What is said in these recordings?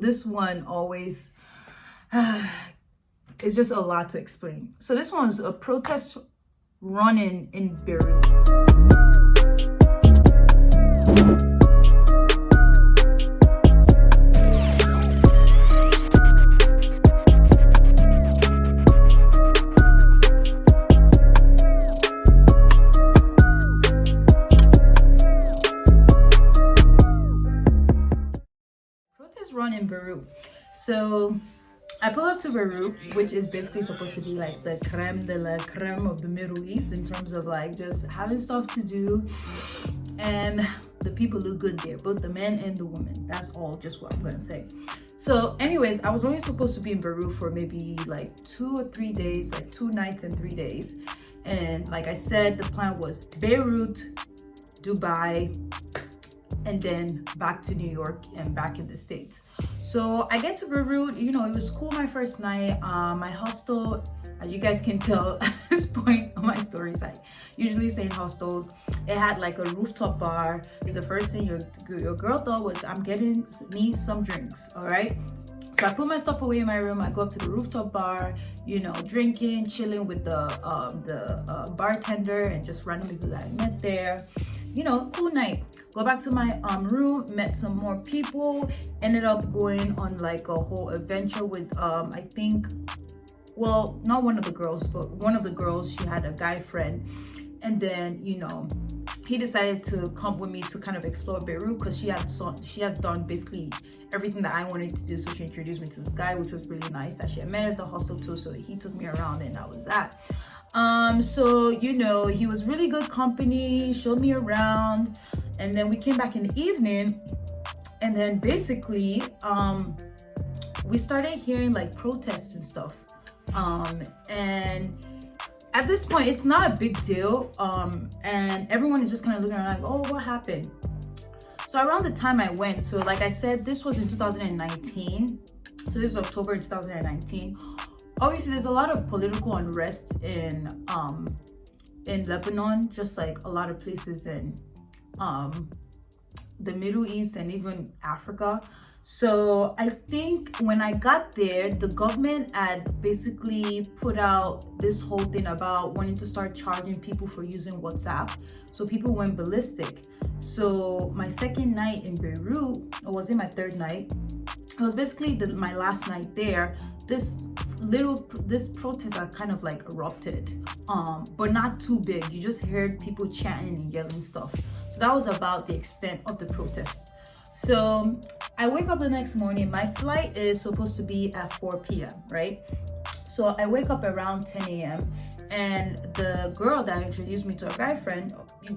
this one always it's just a lot to explain. So this one's a protest running in Beirut. Run in Beirut. So I pull up to Beirut, which is basically supposed to be like the creme de la creme of the Middle East in terms of like just having stuff to do, and the people look good there, both the men and the women. That's all just what I'm gonna say. So anyways, I was only supposed to be in Beirut for maybe like 2 or 3 days, like 2 nights and 3 days. And like I said, the plan was Beirut, Dubai, and then back to New York and back in the States. So I get to Beirut, you know, it was cool my first night. My hostel, as you guys can tell at this point on my stories, I usually stay in hostels. It had like a rooftop bar. It's the first thing your girl thought was, I'm getting me some drinks, all right? So I put my stuff away in my room. I go up to the rooftop bar, you know, drinking, chilling with the bartender and just random people that I met there. You know, cool night. Go back to my room, met some more people, ended up going on like a whole adventure with I think, well, not one of the girls, but one of the girls, she had a guy friend. And then, you know, he decided to come with me to kind of explore Beirut because she had done basically everything that I wanted to do. So she introduced me to this guy, which was really nice, that she had met at the hostel too. So he took me around and that was that. So, you know, he was really good company, showed me around, and then we came back in the evening, and then basically, we started hearing like protests and stuff. And at this point, it's not a big deal. And everyone is just kind of looking around like, oh, what happened? So around the time I went, so like I said, this was in 2019. So this is October 2019. Obviously, there's a lot of political unrest in Lebanon, just like a lot of places in the Middle East and even Africa. So I think when I got there, the government had basically put out this whole thing about wanting to start charging people for using WhatsApp. So people went ballistic. So my second night in Beirut, or was it my third night? It was basically my last night there. This protest had kind of like erupted, but not too big. You just heard people chanting and yelling stuff. So that was about the extent of the protests. So I wake up the next morning. My flight is supposed to be at 4 p.m., right? So I wake up around 10 a.m. and the girl that introduced me to her guy friend,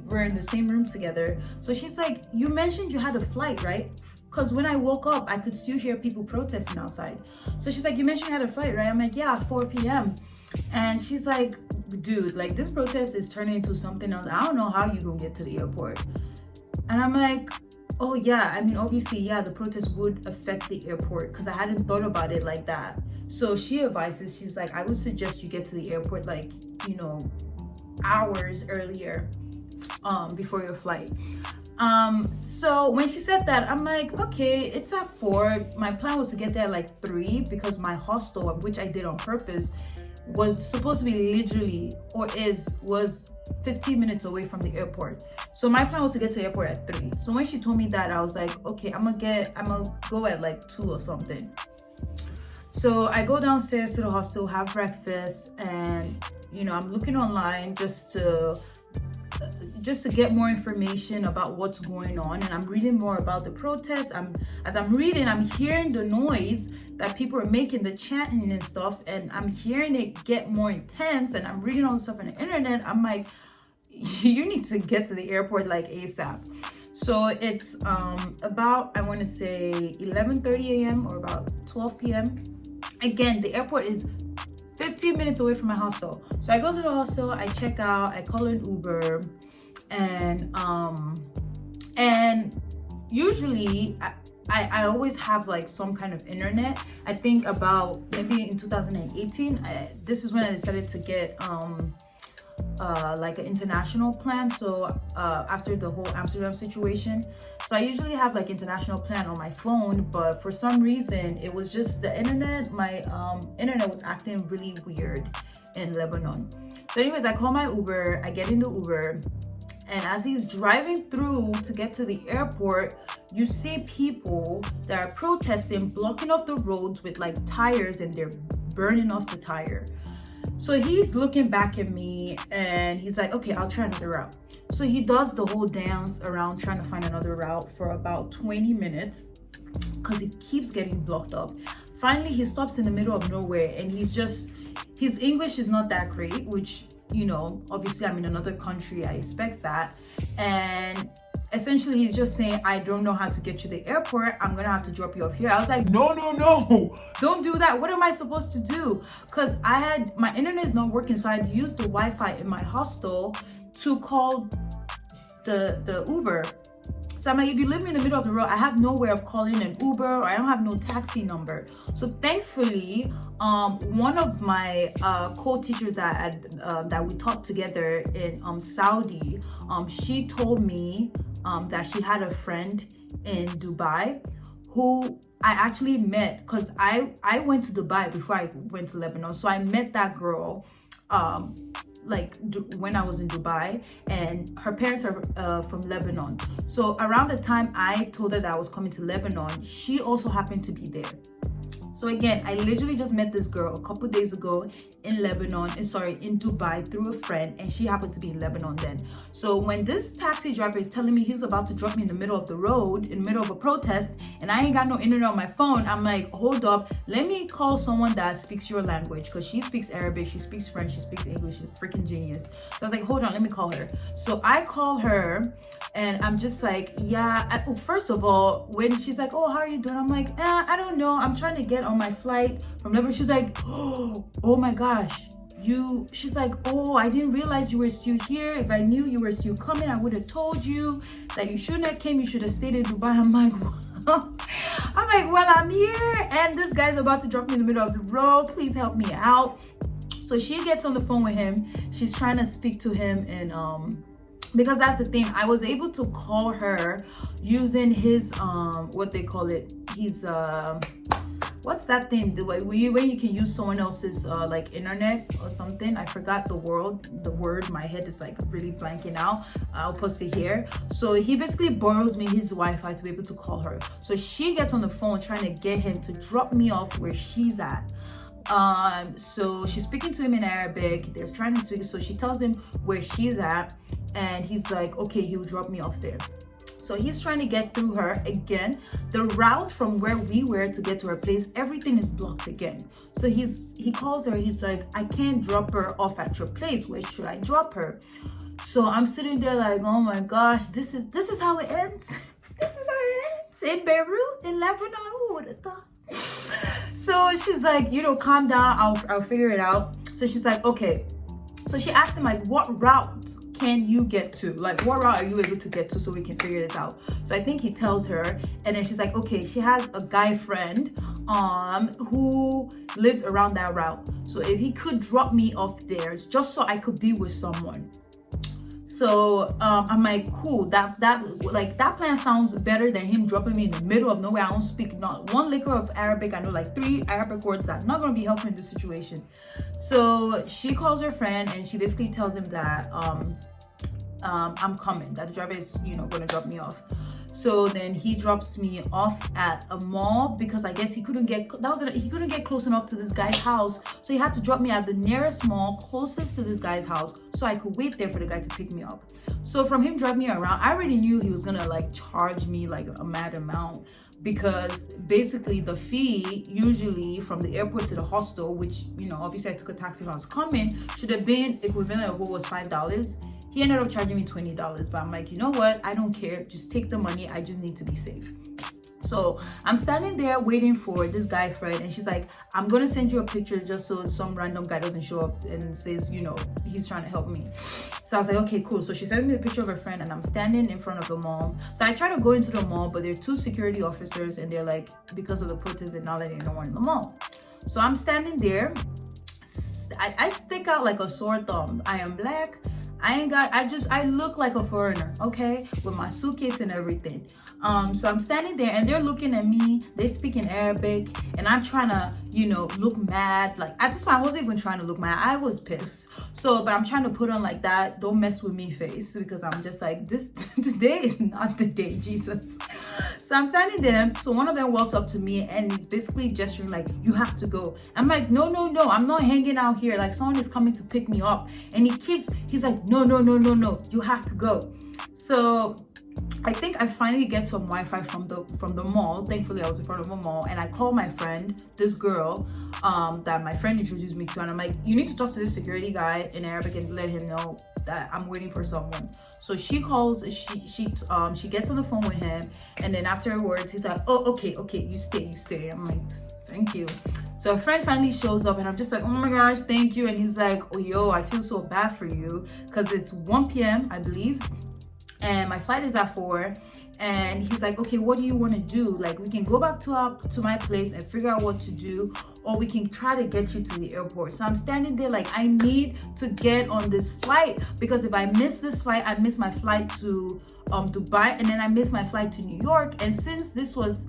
we're in the same room together. So she's like, you mentioned you had a flight, right? Because when I woke up, I could still hear people protesting outside. So she's like, you mentioned you had a flight, right? I'm like, yeah, at 4 p.m. And she's like, dude, like this protest is turning into something else. I don't know how you gonna get to the airport. And I'm like, oh yeah, I mean, obviously, yeah, the protest would affect the airport because I hadn't thought about it like that. So she advises, she's like, I would suggest you get to the airport like, you know, hours earlier before your flight. So when she said that, I'm like, okay, it's at 4. My plan was to get there at like 3 because my hostel, which I did on purpose, was supposed to be literally, was 15 minutes away from the airport. So my plan was to get to the airport at 3. So when she told me that, I was like, okay, I'm gonna go at like 2 or something. So I go downstairs to the hostel, have breakfast, and you know, I'm looking online just to get more information about what's going on, and I'm reading more about the protests. As I'm reading, I'm hearing the noise that people are making, the chanting and stuff, and I'm hearing it get more intense, and I'm reading all the stuff on the internet. I'm like, you need to get to the airport like ASAP. So it's about, I want to say 11:30 a.m. or about 12 p.m. Again, the airport is 15 minutes away from my hostel. So I go to the hostel, I check out, I call an Uber, and usually I always have like some kind of internet. I think about maybe in 2018, this is when I decided to get like an international plan. So after the whole Amsterdam situation, So I usually have like international plan on my phone, but for some reason it was just the internet. My internet was acting really weird in Lebanon. So anyways, I call my Uber, I get in the Uber, and as he's driving through to get to the airport, you see people that are protesting, blocking off the roads with like tires, and they're burning off the tire. So he's looking back at me and he's like, okay, I'll try another route. So he does the whole dance around trying to find another route for about 20 minutes because he keeps getting blocked up. Finally, he stops in the middle of nowhere, and his English is not that great, which, you know, obviously I'm in another country, I expect that. And essentially he's just saying, I don't know how to get to the airport, I'm gonna have to drop you off here. I was like, no, don't do that. What am I supposed to do? Because my internet is not working, so I had used the Wi-Fi in my hostel to call the Uber. So I'm like, if you leave me in the middle of the road, I have no way of calling an Uber, or I don't have no taxi number. So thankfully, one of my co-teachers that we taught together in Saudi, she told me that she had a friend in Dubai who I actually met, because I went to Dubai before I went to Lebanon. So I met that girl when I was in Dubai, and her parents are from Lebanon. So around the time I told her that I was coming to Lebanon, she also happened to be there. So again, I literally just met this girl a couple days ago in Dubai through a friend, and she happened to be in Lebanon then. So when this taxi driver is telling me he's about to drop me in the middle of the road, in the middle of a protest, and I ain't got no internet on my phone, I'm like, hold up, let me call someone that speaks your language, because she speaks Arabic, she speaks French, she speaks English, she's a freaking genius. So I was like, hold on, let me call her. So I call her, and I'm just like, yeah, first of all, when she's like, oh, how are you doing? I'm like, I don't know, I'm trying to get on my flight from Lebanon. She's like, oh my gosh, she's like, oh, I didn't realize you were still here. If I knew you were still coming, I would have told you that you shouldn't have came, you should have stayed in Dubai. I'm like, well, I'm here, and this guy's about to drop me in the middle of the road, please help me out. So she gets on the phone with him, she's trying to speak to him, and because that's the thing, I was able to call her using his what they call it, he's what's that thing, the way when you can use someone else's like internet or something, I forgot the word, my head is like really blanking out. I'll post it here. So he basically borrows me his Wi-Fi to be able to call her. So she gets on the phone trying to get him to drop me off where she's at. So she's speaking to him in Arabic, they're trying to speak, so she tells him where she's at, and he's like, okay, he'll drop me off there. So he's trying to get through her again. The route from where we were to get to her place, everything is blocked again. So he calls her, he's like, I can't drop her off at your place, where should I drop her? So I'm sitting there like, oh my gosh, this is how it ends. This is how it ends in Beirut, in Lebanon. Who would have thought? So she's like, calm down, I'll figure it out. So she's like, okay. So she asked him, like, what route can you get to? Like, what route are you able to get to so we can figure this out? So I think he tells her, and then she's like, okay, she has a guy friend who lives around that route. So if he could drop me off there, just so I could be with someone. So I'm like, cool, that plan sounds better than him dropping me in the middle of nowhere. I don't speak not one lick of Arabic. I know like 3 Arabic words that's not going to be helpful in this situation. So she calls her friend, and she basically tells him that I'm coming, that the driver is going to drop me off. So then he drops me off at a mall, because I guess he couldn't get close enough to this guy's house. So he had to drop me at the nearest mall closest to this guy's house, so I could wait there for the guy to pick me up. So from him driving me around, I already knew he was gonna like charge me like a mad amount, because basically the fee usually from the airport to the hostel, which obviously I took a taxi when I was coming, should have been equivalent of what was $5. He ended up charging me $20, but I'm like, you know what? I don't care. Just take the money. I just need to be safe. So I'm standing there waiting for this guy friend, and she's like, I'm gonna send you a picture just so some random guy doesn't show up and says, he's trying to help me. So I was like, okay, cool. So she sent me a picture of her friend, and I'm standing in front of the mall. So I try to go into the mall, but there are 2 security officers, and they're like, because of the protests, they're not letting no one in the mall. So I'm standing there. I stick out like a sore thumb. I am black. I look like a foreigner, okay, with my suitcase and everything. So I'm standing there and they're looking at me, they speak in Arabic, and I'm trying to, look mad. Like at this point, I wasn't even trying to look mad, I was pissed. So, but I'm trying to put on like that don't mess with me face, because I'm just like, today is not the day, Jesus. So I'm standing there. So one of them walks up to me and he's basically gesturing like, you have to go. I'm like, no, I'm not hanging out here. Like someone is coming to pick me up. And he's like, no, you have to go. So I think I finally get some Wi-Fi from the mall. Thankfully, I was in front of a mall, and I call my friend, this girl, that my friend introduced me to, and I'm like, you need to talk to this security guy in Arabic and let him know that I'm waiting for someone. So she calls, she gets on the phone with him, and then afterwards he's like, oh, okay, you stay. I'm like, thank you. So a friend finally shows up, and I'm just like, oh my gosh, thank you. And he's like, oh yo, I feel so bad for you, because it's 1 p.m. I believe, and my flight is at 4. And he's like, okay, what do you want to do? Like, we can go back to my place and figure out what to do, or we can try to get you to the airport. So I'm standing there like, I need to get on this flight, because if I miss this flight, I miss my flight to Dubai, and then I miss my flight to New York. And since this was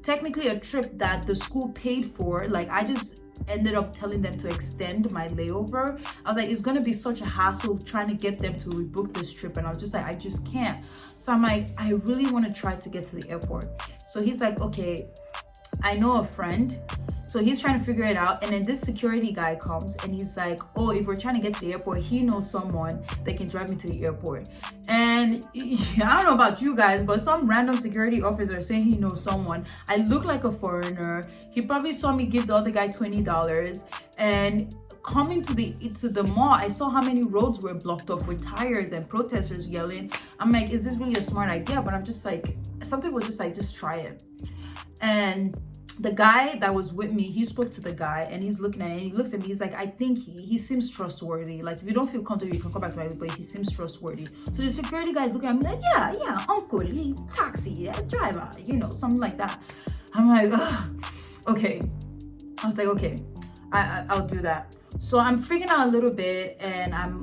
technically a trip that the school paid for, like, I just ended up telling them to extend my layover. I was like, it's gonna be such a hassle trying to get them to rebook this trip, and I was just like, I just can't. So I'm like, I really want to try to get to the airport. So he's like, okay, I know a friend. So he's trying to figure it out, and then this security guy comes and he's like, oh, if we're trying to get to the airport, he knows someone that can drive me to the airport. And I don't know about you guys, but some random security officer saying he knows someone. I look like a foreigner. He probably saw me give the other guy $20, and coming to the mall, I saw how many roads were blocked off with tires and protesters yelling. I'm like, is this really a smart idea? But I'm just like, something was just like, just try it. And the guy that was with me, he spoke to the guy, and he's looking at it, and he looks at me, he's like, I think he seems trustworthy. Like, if you don't feel comfortable, you can come back to my place, but he seems trustworthy. So the security guy is looking at me like, yeah, uncle, he's taxi, yeah, driver, something like that. I'm like, ugh, okay. I was like, okay, I'll do that. So I'm freaking out a little bit, and I'm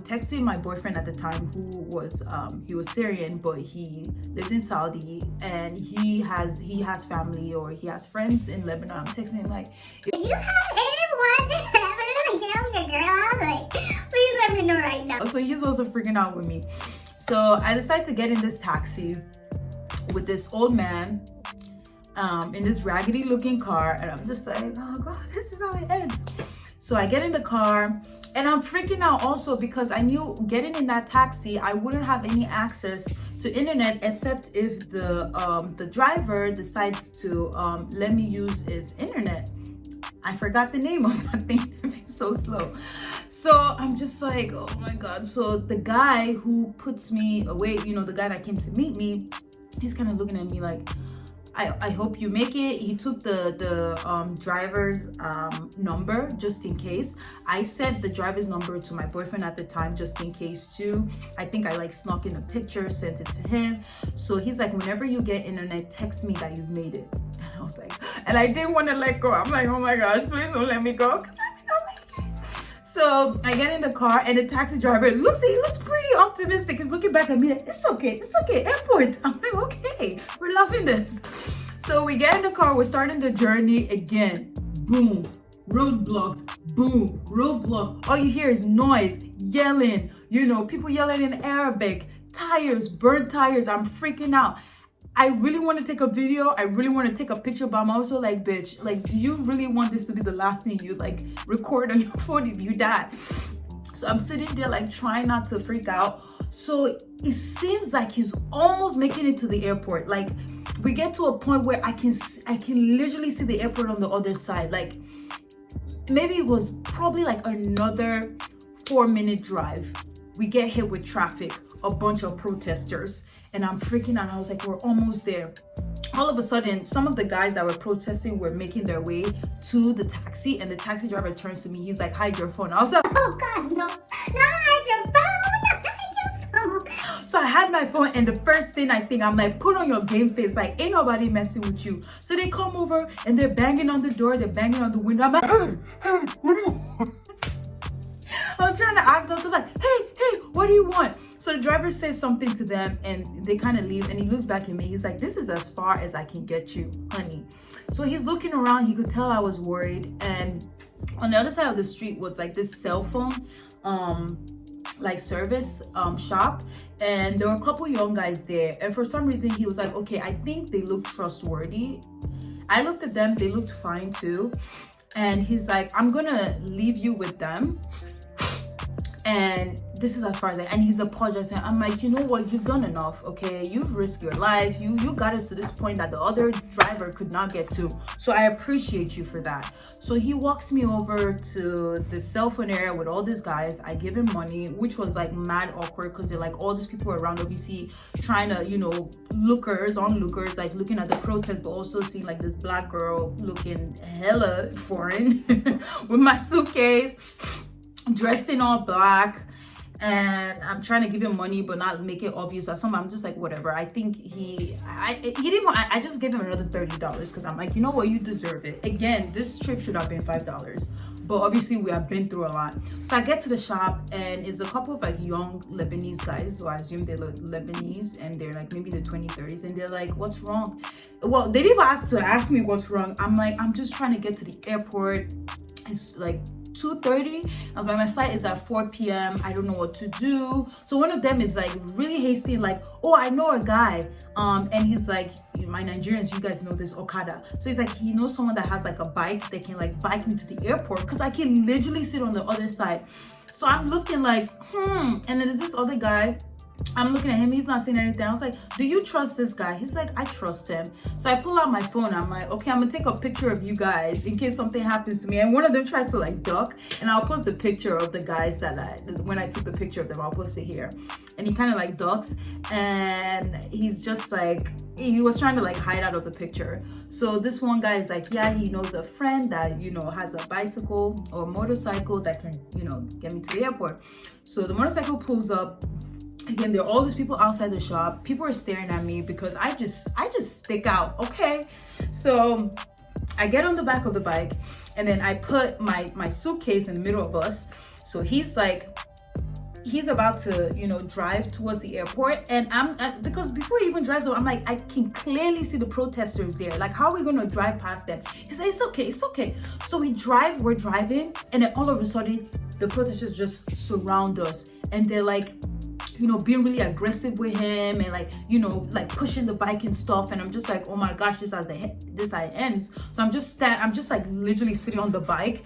texting my boyfriend at the time, who was he was Syrian, but he lived in Saudi, and he has family, or he has friends in Lebanon. I'm texting him like, if you have anyone that can help your girl, like, please let me know right now. So he's also freaking out with me. So I decided to get in this taxi with this old man in this raggedy looking car, and I'm just like, oh god, this is how it ends. So I get in the car, and I'm freaking out also because I knew getting in that taxi, I wouldn't have any access to internet except if the driver decides to let me use his internet. I forgot the name of that thing. I feel so slow. So I'm just like, oh my god. So the guy who puts me away, the guy that came to meet me, he's kind of looking at me like, I hope you make it. He took the driver's number just in case. I sent the driver's number to my boyfriend at the time just in case too. I think I snuck in a picture, sent it to him. So he's like, whenever you get internet, text me that you've made it. And I was like, and I didn't want to let go. I'm like, oh my gosh, please don't let me go, because I did not make it. So I get in the car, and the taxi driver he looks pretty optimistic. He's looking back at me like, it's okay, airport. I'm like, okay, we're loving this. So we get in the car, we're starting the journey again. Boom, roadblocked, boom, roadblock. All you hear is noise, yelling, people yelling in Arabic, tires, burnt tires. I'm freaking out. I really want to take a video. I really want to take a picture, but I'm also like, bitch, do you really want this to be the last thing you record on your phone if you die? So I'm sitting there trying not to freak out. So it seems like he's almost making it to the airport. We get to a point where I can literally see the airport on the other side. Maybe it was probably another 4-minute drive. We get hit with traffic, a bunch of protesters, and I'm freaking out. I was like, we're almost there. All of a sudden, some of the guys that were protesting were making their way to the taxi, and the taxi driver turns to me. He's like, hide your phone. I was like, oh god, no, not hide your phone. So I had my phone, and the first thing I think, I'm like, put on your game face, ain't nobody messing with you. So they come over, and they're banging on the door, they're banging on the window. I'm like, hey, what do you want? I'm trying to act up. They're like, hey, what do you want? So the driver says something to them and they kind of leave, and he looks back at me. He's like, this is as far as I can get you, honey. So he's looking around. He could tell I was worried. And on the other side of the street was like this cell phone like service shop, and there were a couple young guys there, and for some reason he was like, okay, I think they look trustworthy. I looked at them, they looked fine too, and he's like, I'm gonna leave you with them, and this is as far as and he's apologizing. I'm like, you know what, you've done enough, okay? You've risked your life, you got us to this point that the other driver could not get to, so I appreciate you for that. So he walks me over to the cell phone area with all these guys. I give him money, which was like mad awkward because they're like, all these people around, obviously trying to, you know, onlookers, like looking at the protest, but also seeing like this black girl looking hella foreign with my suitcase, dressed in all black, and I'm trying to give him money but not make it obvious that something. I'm just like, whatever. I think he didn't want, I just gave him another $30 because I'm like, you know what, you deserve it. Again, this trip should have been $5, but obviously we have been through a lot. So I get to the shop, and it's a couple of like young Lebanese guys, so I assume they look Lebanese, and they're like maybe the 20s, and they're like, what's wrong? Well, they didn't even have to ask me what's wrong. I'm like, I'm just trying to get to the airport. It's like 2:30. I'm like, my flight is at 4 p.m. I don't know what to do. So one of them is like really hasty, like, oh, I know a guy, and he's like, my Nigerians, you guys know this, Okada. So he's like, he knows someone that has like a bike that can like bike me to the airport, because I can literally sit on the other side. So I'm looking like, and then there's this other guy. I'm looking at him, he's not saying anything. I was like, do you trust this guy? He's like, I trust him. So I pull out my phone. I'm like, okay, I'm gonna take a picture of you guys in case something happens to me. And one of them tries to like duck, and I'll post a picture of the guys that when I took the picture of them, I'll post it here. And he kind of like ducks, and he's just like, he was trying to like hide out of the picture. So this one guy is like, yeah, he knows a friend that, you know, has a bicycle or motorcycle that can, you know, get me to the airport. So the motorcycle pulls up. Again, there are all these people outside the shop. People are staring at me because I just stick out, okay? So I get on the back of the bike, and then I put my suitcase in the middle of us. So he's like, he's about to, you know, drive towards the airport, and because before he even drives over, I'm like, I can clearly see the protesters there. Like, how are we gonna drive past them? He's like, it's okay. So we're driving, and then all of a sudden, the protesters just surround us, and they're like, you know, being really aggressive with him, and like, you know, like pushing the bike and stuff. And I'm just like, oh my gosh, this ends. So I'm just like literally sitting on the bike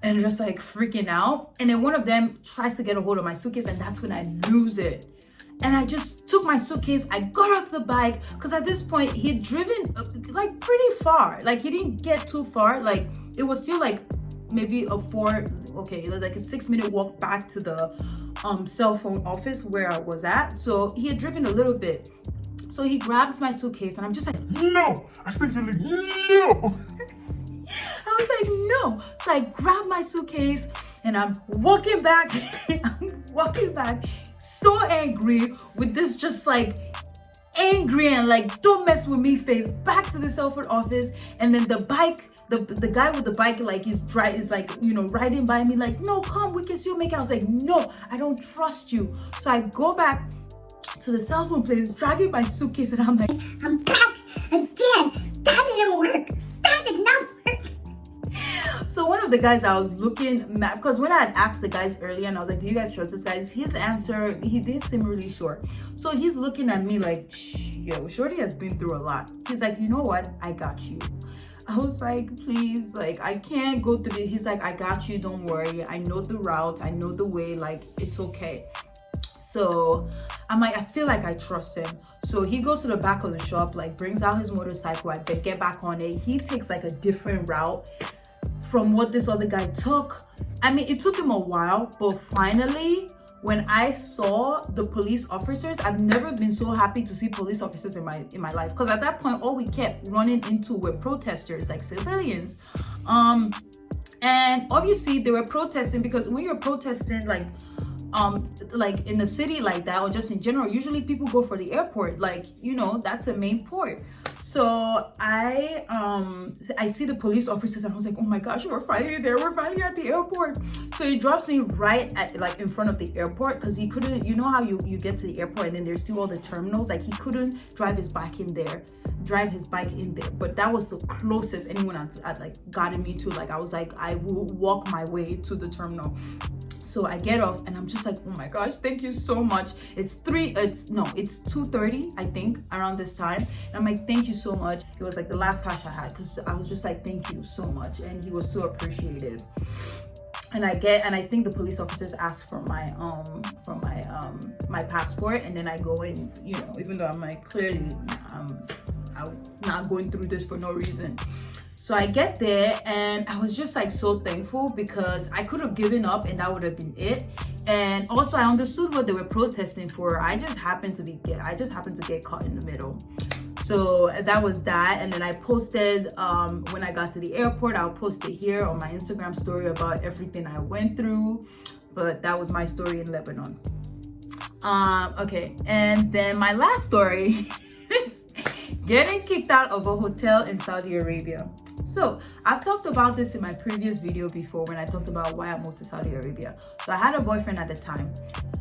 and just like freaking out. And then one of them tries to get a hold of my suitcase, and that's when I lose it. And I just took my suitcase, I got off the bike, because at this point he had driven like pretty far. Like, he didn't get too far. Like, it was still like maybe like a 6-minute walk back to the cell phone office where I was at. So he had driven a little bit. So he grabs my suitcase, and I'm just like, no. I think you're like, no. I was like, no. So I grab my suitcase, and I'm walking back. So angry, with this just like angry and like, don't mess with me face, back to the cell phone office. And then the guy with the bike, like, is like, you know, riding by me like, no, come, we can still make it. I was like, no, I don't trust you. So I go back to the cell phone place, dragging my suitcase, and I'm like, I'm back again. That didn't work. That did not work. So one of the guys, I was looking mad, because when I had asked the guys earlier, and I was like, do you guys trust this guy? His answer, he did seem really sure. So he's looking at me like, yo, Shorty has been through a lot. He's like, you know what? I got you. I was like, please, like, I can't go through this. He's like, I got you, don't worry. I know the route, I know the way, like, it's okay. So I'm like, I feel like I trust him. So he goes to the back of the shop, like, brings out his motorcycle, I get back on it. He takes like a different route from what this other guy took. I mean, it took him a while, but finally, when I saw the police officers, I've never been so happy to see police officers in my life. Because at that point, all we kept running into were protesters, like civilians. And obviously they were protesting, because when you're protesting, like in a city like that, or just in general, usually people go for the airport. Like, you know, that's a main port. So I see the police officers and I was like, oh my gosh, we're finally there. We're finally at the airport. So he drops me right at like in front of the airport because he couldn't, you know how you get to the airport and then there's still all the terminals. Like he couldn't drive his bike in there. But that was the closest anyone had like gotten me to. Like I was like, I will walk my way to the terminal. So I get off and I'm just like, oh my gosh, thank you so much. It's 2:30, I think, around this time. And I'm like, thank you so much. It was like the last cash I had because I was just like, thank you so much. And he was so appreciative. And I think the police officers asked for my passport, and then I go in, you know, even though I'm like, clearly I'm not going through this for no reason. So I get there and I was just like so thankful because I could have given up and that would have been it. And also I understood what they were protesting for. I just happened to get caught in the middle. So that was that. And then I posted when I got to the airport, I'll post it here on my Instagram story about everything I went through. But that was my story in Lebanon. Okay, and then my last story is getting kicked out of a hotel in Saudi Arabia. So I've talked about this in my previous video before when I talked about why I moved to Saudi Arabia. So I had a boyfriend at the time.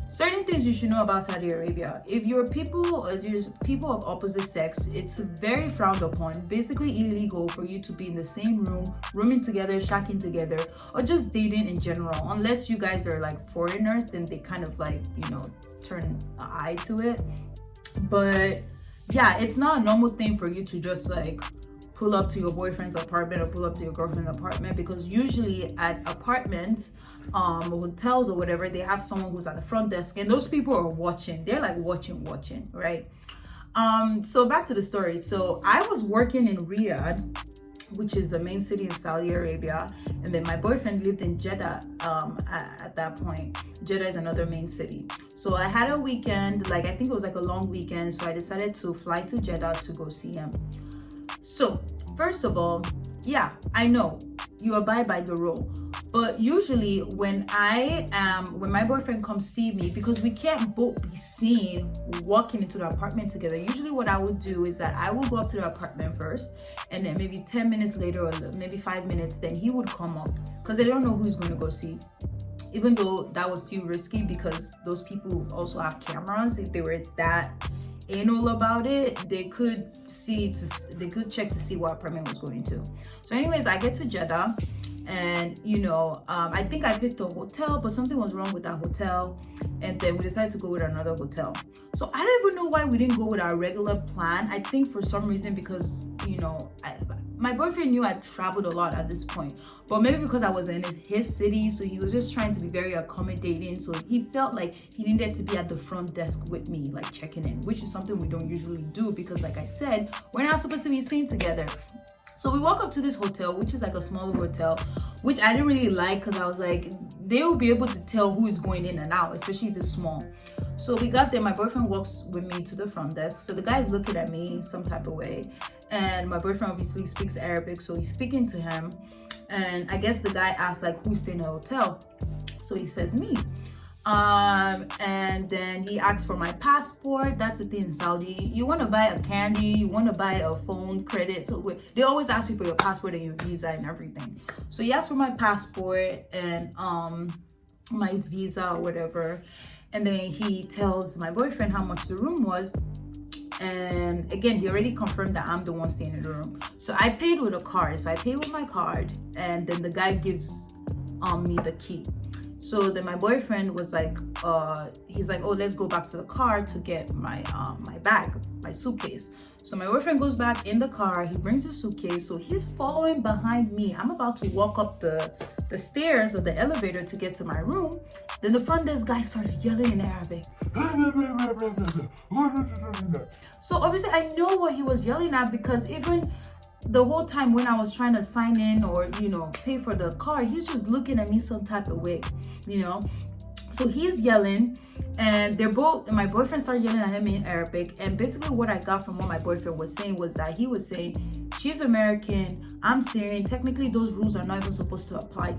Certain things you should know about Saudi Arabia. If you're people of opposite sex, it's very frowned upon, basically illegal for you to be in the same room, rooming together, shacking together, or just dating in general. Unless you guys are like foreigners, then they kind of like, you know, turn an eye to it. But yeah, it's not a normal thing for you to just like pull up to your boyfriend's apartment or pull up to your girlfriend's apartment, because usually at apartments, hotels or whatever, they have someone who's at the front desk and those people are watching. They're like watching, right? So back to the story. So I was working in Riyadh, which is the main city in Saudi Arabia, and then my boyfriend lived in Jeddah at that point. Jeddah is another main city. So I had a weekend, like I think it was like a long weekend, so I decided to fly to Jeddah to go see him. So first of all, yeah, I know you abide by the rule, but usually when my boyfriend comes see me, because we can't both be seen walking into the apartment together, usually what I would do is that I will go up to the apartment first, and then maybe 10 minutes later or maybe 5 minutes, then he would come up, because they don't know who he's going to go see. Even though that was too risky, because those people also have cameras. If they were that anal about it, they could check to see what apartment was going to. So anyways, I get to Jeddah, and you know, I think I picked a hotel, but something was wrong with that hotel, and then we decided to go with another hotel. So I don't even know why we didn't go with our regular plan. I think for some reason, because you know, my boyfriend knew I traveled a lot at this point, but maybe because I was in his city, so he was just trying to be very accommodating. So he felt like he needed to be at the front desk with me, like checking in, which is something we don't usually do because, like I said, we're not supposed to be seen together. So we walk up to this hotel, which is like a smaller hotel, which I didn't really like because I was like, they will be able to tell who is going in and out, especially if it's small. So we got there, my boyfriend walks with me to the front desk. So the guy is looking at me some type of way. And my boyfriend obviously speaks Arabic, so he's speaking to him. And I guess the guy asked like, who's staying in the hotel? So he says me. And then he asked for my passport. That's the thing in Saudi. You want to buy a candy, you want to buy a phone credit. So they always ask you for your passport and your visa and everything. So he asked for my passport and my visa or whatever. And then he tells my boyfriend how much the room was. And again, he already confirmed that I'm the one staying in the room. So I paid with a card. So I paid with my card, and then the guy gives me the key. So then my boyfriend was like, he's like, oh, let's go back to the car to get my bag, my suitcase. So my boyfriend goes back in the car, he brings the suitcase, so he's following behind me. I'm about to walk up the stairs or the elevator to get to my room. Then the front desk guy starts yelling in Arabic. So obviously I know what he was yelling at, because even the whole time when I was trying to sign in or, you know, pay for the card, he's just looking at me some type of way, you know. So he's yelling, and my boyfriend started yelling at him in Arabic. And basically what I got from what my boyfriend was saying was that he was saying, she's American, I'm Syrian. Technically, those rules are not even supposed to apply,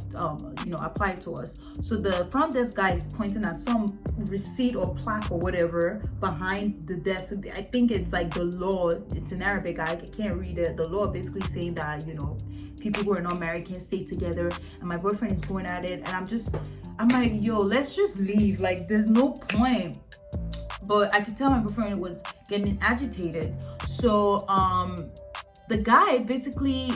apply to us. So the front desk guy is pointing at some receipt or plaque or whatever behind the desk. I think it's like the law. It's in Arabic. I can't read it. The law basically saying that, people who are not married can't stay together. And my boyfriend is going at it, and I'm like, yo, let's just leave. Like, there's no point. But I could tell my boyfriend was getting agitated. So the guy basically,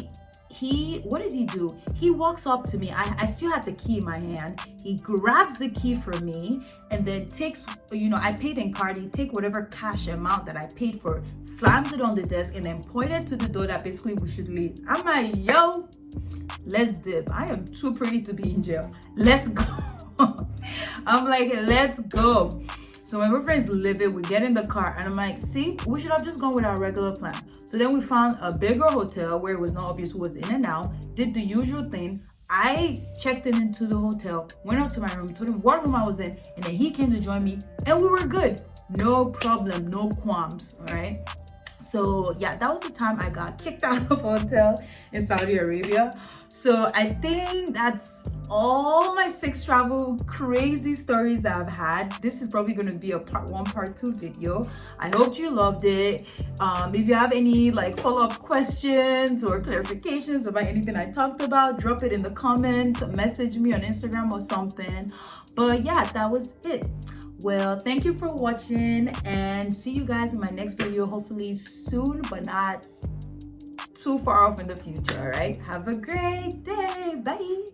what did he do? He walks up to me. I still had the key in my hand. He grabs the key from me and then takes, I paid in card. He take whatever cash amount that I paid for, slams it on the desk, and then pointed to the door that basically we should leave. I'm like, yo, let's dip. I am too pretty to be in jail. Let's go. I'm like, let's go. So my boyfriend's livid. We get in the car and I'm like, see, we should have just gone with our regular plan. So then we found a bigger hotel where it was not obvious who was in and out, did the usual thing. I checked into the hotel, went out to my room, told him what room I was in, and then he came to join me and we were good. No problem, no qualms, all right? So yeah, that was the time I got kicked out of a hotel in Saudi Arabia. So I think that's all my sex travel crazy stories I've had. This is probably going to be a part 1, part 2 video. I hope you loved it. If you have any follow-up questions or clarifications about anything I talked about, drop it in the comments, message me on Instagram or something. But yeah, that was it. Well, thank you for watching and see you guys in my next video, hopefully soon, but not too far off in the future. All right, have a great day. Bye.